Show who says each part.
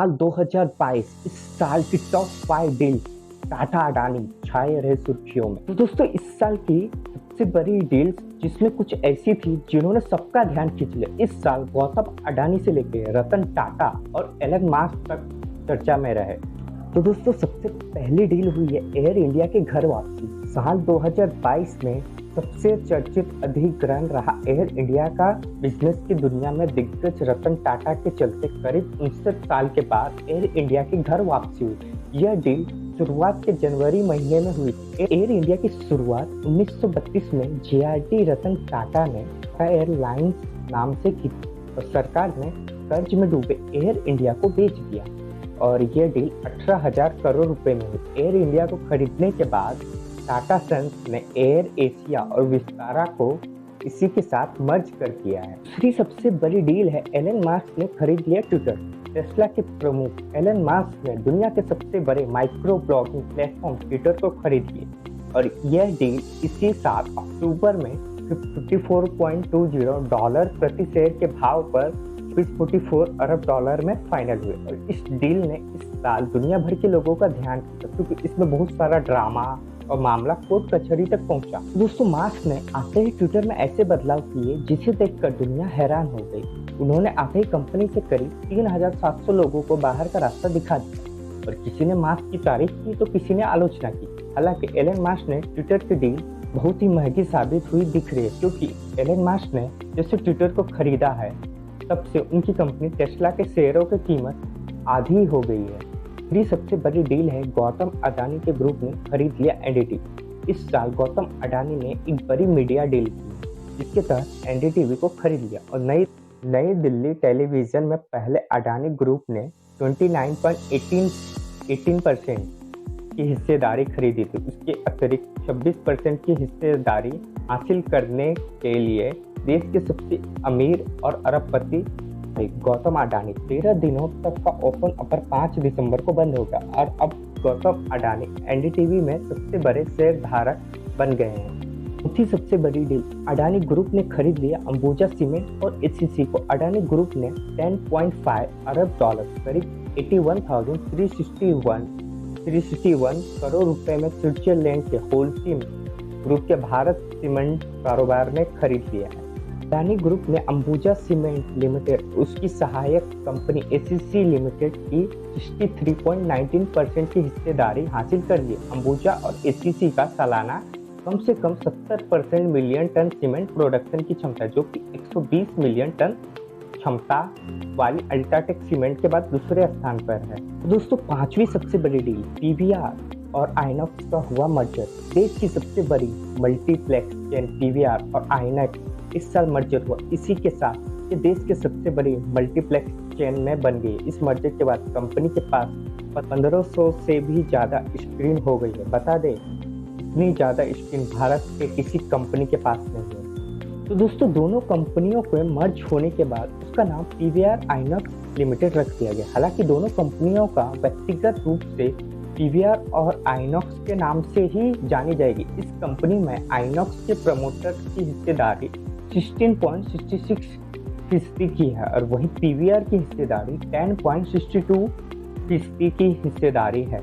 Speaker 1: साल 2022 इस साल की टॉप 5 डील टाटा अडानी छाए रहे सुर्खियों में। तो दोस्तों, इस साल की सबसे बड़ी डील जिसमें कुछ ऐसी थी जिन्होंने सबका ध्यान खींच लिया। इस साल गौतम अडानी से लेकर रतन टाटा और एलन मास्क तक चर्चा में रहे। तो दोस्तों, सबसे पहली डील हुई है एयर इंडिया के घर वापसी। साल 2022 में सबसे चर्चित अधिग्रहण रहा एयर इंडिया का बिजनेस की दुनिया में दिग्गज रतन टाटा के चलते करीब 59 साल के बाद एयर इंडिया की घर वापसी हुई। यह डील शुरुआत के जनवरी महीने में हुई। एयर इंडिया की शुरुआत 1932 में जेआरडी रतन टाटा ने एयरलाइंस नाम से की और सरकार ने कर्ज में डूबे एयर इंडिया को बेच दिया और यह डील 18,000 करोड़ रुपए में हुई। एयर इंडिया को खरीदने के बाद टाटा सन्स ने एयर एशिया और विस्तारा को इसी के साथ मर्ज कर दिया है। दूसरी सबसे बड़ी डील है एलन मास्क ने खरीद लिया ट्विटर। टेस्ला के प्रमुख एलन मास्क ने दुनिया के सबसे बड़े माइक्रो ब्लॉगिंग प्लेटफॉर्म ट्विटर को खरीद लिया और यह डील इसी साल अक्टूबर में $54.20 प्रति शेयर के भाव पर 44 अरब डॉलर में फाइनल हुए। और इस डील ने इस साल दुनिया भर के लोगों का ध्यान खींचा क्योंकि इसमें बहुत सारा ड्रामा और मामला कोर्ट कचहरी तक पहुंचा। दोस्तों, मास्क ने आते ही ट्विटर में ऐसे बदलाव किए जिसे देखकर दुनिया हैरान हो गई। उन्होंने आते ही कंपनी से करीब 3,700 लोगों को बाहर का रास्ता दिखा दिया और किसी ने मास्क की तारीफ की तो किसी ने आलोचना की। हालांकि एलन मास्क ने ट्विटर की डील बहुत ही महंगी साबित हुई दिख रही है क्योंकि एलन मास्क ने जैसे ट्विटर को खरीदा है तब से उनकी कंपनी टेस्ला के शेयरों की कीमत आधी हो गई है। दूसरी सबसे बड़ी डील है गौतम अडानी के ग्रुप ने खरीद लिया एनडीटीवी। इस साल गौतम अडानी ने एक बड़ी मीडिया डील की जिसके तहत एनडीटीवी को खरीद लिया और नई दिल्ली टेलीविजन में पहले अडानी ग्रुप ने 29.18% की हिस्सेदारी खरीदी थी। उसके अतिरिक्त 26% की हिस्सेदारी हासिल करने के लिए देश के सबसे अमीर और अरबपति गौतम अडानी 13 दिनों तक का ओपन ऑफर 5 दिसंबर को बंद होगा और अब गौतम अडानी एनडीटीवी में सबसे बड़े शेयर धारक बन गए हैं। चौथी सबसे बड़ी डील अडानी ग्रुप ने खरीद लिया अंबुजा सीमेंट और एचसीसी को। अडानी ग्रुप ने 10.5 अरब डॉलर करीब 81,361 करोड़ रुपए में स्विट्जरलैंड के होल्सीम ग्रुप के भारत सीमेंट कारोबार में खरीद लिया है। अडानी ग्रुप ने अंबुजा सीमेंट लिमिटेड उसकी सहायक कंपनी एसीसी लिमिटेड की 63.19% की हिस्सेदारी हासिल कर ली। अंबुजा और एसीसी का सालाना कम से कम 70% मिलियन टन सीमेंट प्रोडक्शन की क्षमता जो कि 120 मिलियन टन क्षमता वाली अल्ट्राटेक सीमेंट के बाद दूसरे स्थान पर है। दोस्तों, पांचवी सबसे बड़ी डील पीवीआर और आइनॉक्स का हुआ मर्जर। देश की सबसे बड़ी मल्टीप्लेक्स चेन पीवीआर और आइनॉक्स इस साल मर्जर हुआ। इसी के साथ ये देश के सबसे बड़ी मल्टीप्लेक्स चेन में बन गई। इस मर्जर के बाद कंपनी के पास 1500 से भी ज्यादा स्क्रीन हो गई है। बता दें, इतनी ज्यादा स्क्रीन भारत के किसी कंपनी के पास नहीं है। तो दोस्तों, दोनों कंपनियों को मर्ज होने के बाद उसका नाम पीवीआर आइनॉक्स लिमिटेड रख दिया गया। हालांकि दोनों कंपनियों का व्यक्तिगत रूप से पीवीआर और आइनॉक्स के नाम से ही जानी जाएगी। इस कंपनी में आइनॉक्स के प्रमोटर की हिस्सेदारी 16.66% की है और वहीं पीवीआर की हिस्सेदारी 10.62% की हिस्सेदारी है।